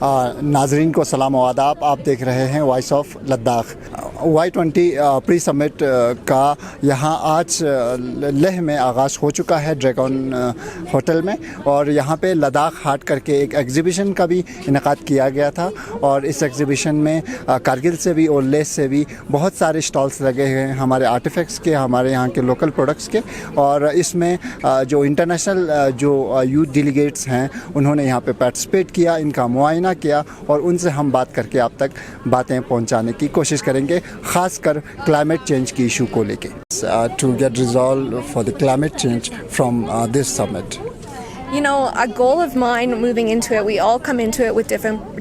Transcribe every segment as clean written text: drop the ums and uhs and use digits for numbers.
नाजरीन को सलाम व आदाब। आप देख रहे हैं voice of Ladakh. Y20 pre summit का यहाँ आज लेह में आगाज़ हो चुका है ड्रैगन होटल में, और यहाँ पे लद्दाख हाट करके एक एग्ज़िबिशन का भी इनेकाद किया गया था। और इस एग्ज़िबिशन में कारगिल से भी और लेह से भी बहुत सारे स्टॉल्स लगे हुए हैं, हमारे आर्टिफैक्ट्स के, हमारे यहाँ के लोकल प्रोडक्ट्स के। और इसमें जो इंटरनेशनल जो यूथ डेलीगेट्स हैं उन्होंने यहाँ पे पार्टिसिपेट किया, इनका मुआयना किया, और उनसे हम बात करके आप तक बातें पहुँचाने की कोशिश करेंगे, ख़ासकर क्लाइमेट चेंज की इशू को लेके। To get resolve for the climate change from this summit. You know, a goal of mine moving into it, we all come into it with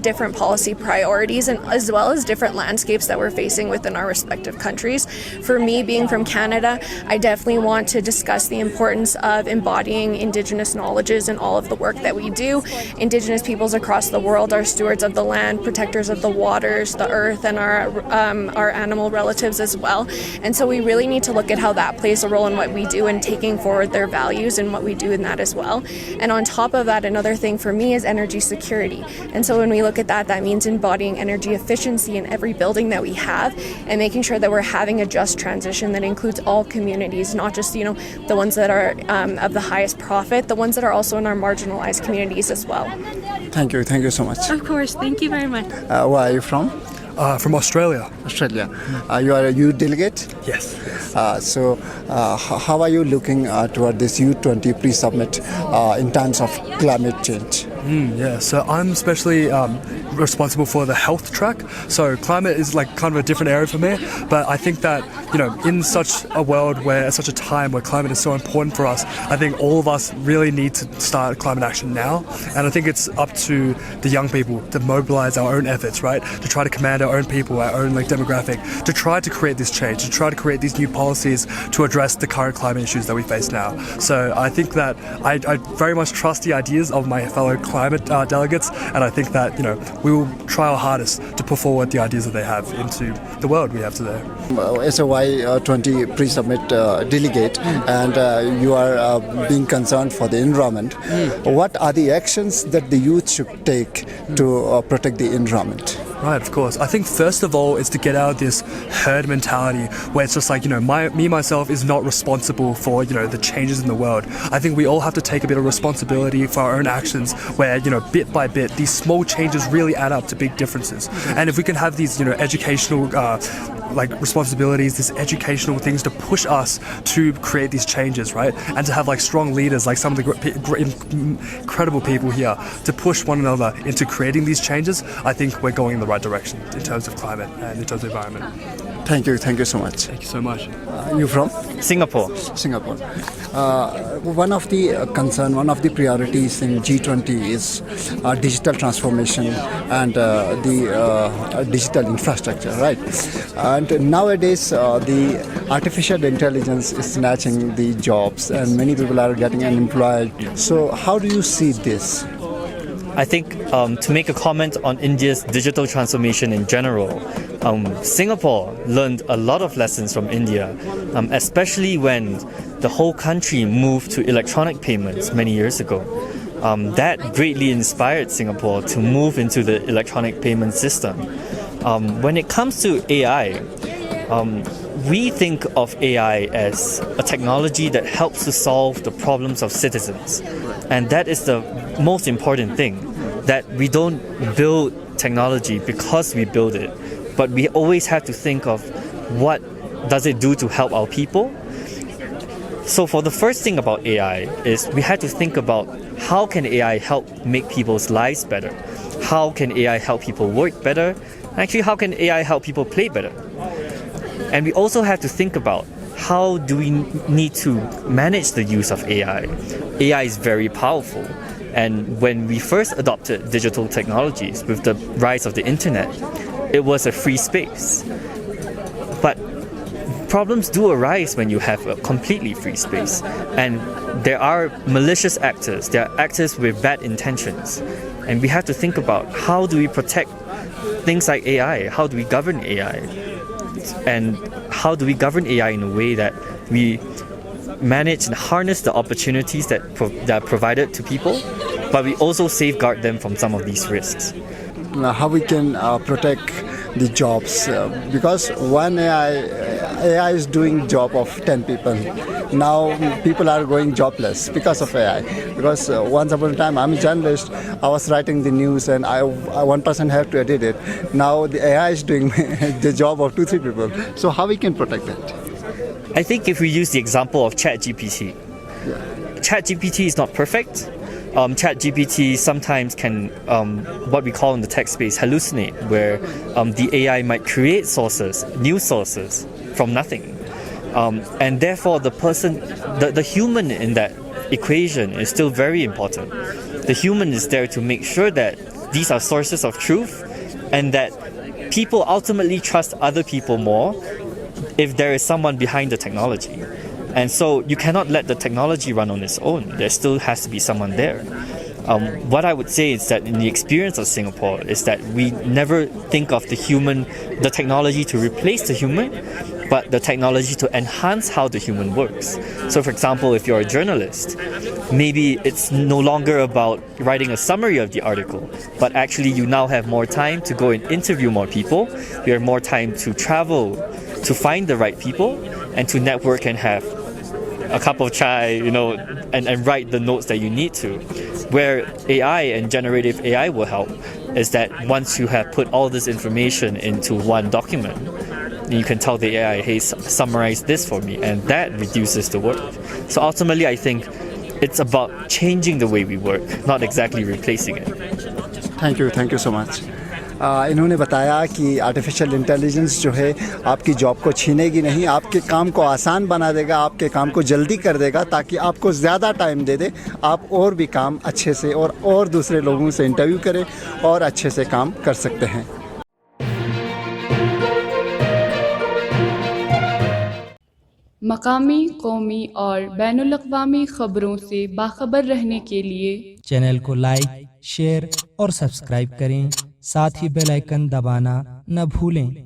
different policy priorities, and as well as different landscapes that we're facing within our respective countries. For me, being from Canada, I definitely want to discuss the importance of embodying Indigenous knowledges in all of the work that we do. Indigenous peoples across the world are stewards of the land, protectors of the waters, the earth, and our animal relatives as well. And so we really need to look at how that plays a role in what we do and taking forward their values and what we do in that as well. And on top of that, another thing for me is energy security. And so when we look at that, that means embodying energy efficiency in every building that we have, and making sure that we're having a just transition that includes all communities, not just, the ones that are of the highest profit, the ones that are also in our marginalized communities as well. Thank you so much. Of course, thank you very much. Where are you from? From Australia. Australia. You are a youth delegate? Yes. So how are you looking toward this U20 pre-summit in terms of climate change? So I'm especially responsible for the health track. So climate is like kind of a different area for me, but I think that in such a world where, at such a time where climate is so important for us, I think all of us really need to start climate action now. And I think it's up to the young people to mobilize our own efforts, right? To try to command our own people, our own demographic, to try to create this change, to try to create these new policies to address the current climate issues that we face now. So I think that I very much trust the ideas of my fellow climate delegates, and I think that we will try our hardest to put forward the ideas that they have into the world we have today. As a Y20 pre-summit delegate, and you are being concerned for the environment, what are the actions that the youth should take to protect the environment? Right, of course. I think first of all is to get out of this herd mentality where it's just like, myself is not responsible for, the changes in the world. I think we all have to take a bit of responsibility for our own actions where, bit by bit, these small changes really add up to big differences. And if we can have these, educational responsibilities, these educational things to push us to create these changes, right? And to have strong leaders like some of the incredible people here to push one another into creating these changes, I think we're going in the right direction in terms of climate and in terms of environment. Thank you so much. Thank you so much. You from? Singapore. One of the priorities in G20 is digital transformation and the digital infrastructure, right? And nowadays the artificial intelligence is snatching the jobs and many people are getting unemployed. So how do you see this? I think to make a comment on India's digital transformation in general, Singapore learned a lot of lessons from India, especially when the whole country moved to electronic payments many years ago. That greatly inspired Singapore to move into the electronic payment system. When it comes to AI, we think of AI as a technology that helps to solve the problems of citizens. And that is the most important thing, that we don't build technology because we build it, but we always have to think of what does it do to help our people. So for the first thing about AI is we had to think about how can AI help make people's lives better? How can AI help people work better? Actually, how can AI help people play better? And we also have to think about how do we need to manage the use of AI? AI is very powerful. And when we first adopted digital technologies with the rise of the internet, it was a free space. But problems do arise when you have a completely free space. And there are malicious actors, there are actors with bad intentions. And we have to think about how do we protect things like AI? How do we govern AI? And how do we govern AI in a way that we manage and harness the opportunities that are provided to people, but we also safeguard them from some of these risks? how we can protect the jobs because one AI is doing job of 10 people. Now people are going jobless because of AI. Because once upon a time, I'm a journalist. I was writing the news, and I one person had to edit it. Now the AI is doing the job of 2-3 people. So how we can protect that? I think if we use the example of ChatGPT, ChatGPT is not perfect. ChatGPT sometimes can, what we call in the tech space, hallucinate, where the AI might create sources, new sources, from nothing. And therefore, the human in that equation is still very important. The human is there to make sure that these are sources of truth and that people ultimately trust other people more if there is someone behind the technology. And so you cannot let the technology run on its own. There still has to be someone there. What I would say is that in the experience of Singapore is that we never think of the technology to replace the human, but the technology to enhance how the human works. So for example, if you're a journalist, maybe it's no longer about writing a summary of the article, but actually you now have more time to go and interview more people. You have more time to travel to find the right people and to network and have a cup of chai, and write the notes that you need to. Where AI and generative AI will help is that once you have put all this information into one document, you can tell the AI, hey, summarize this for me, and that reduces the work. So ultimately, I think it's about changing the way we work, not exactly replacing it. Thank you so much. इन्होंने बताया कि artificial intelligence जो है आपकी job को छीनेगी नहीं, आपके काम को आसान बना देगा, आपके काम को जल्दी कर देगा ताकि आपको ज़्यादा टाइम दे दे, आप और भी काम अच्छे से और दूसरे लोगों से इंटरव्यू करें और अच्छे से काम कर सकते हैं. मकामी, कौमी और बैनुल-अक़वामी ख़बरों से बाखबर रहने के लिए चैनल को लाइक, शेयर और सब्सक्राइब करें. साथ ही बेल आइकन दबाना न भूलें.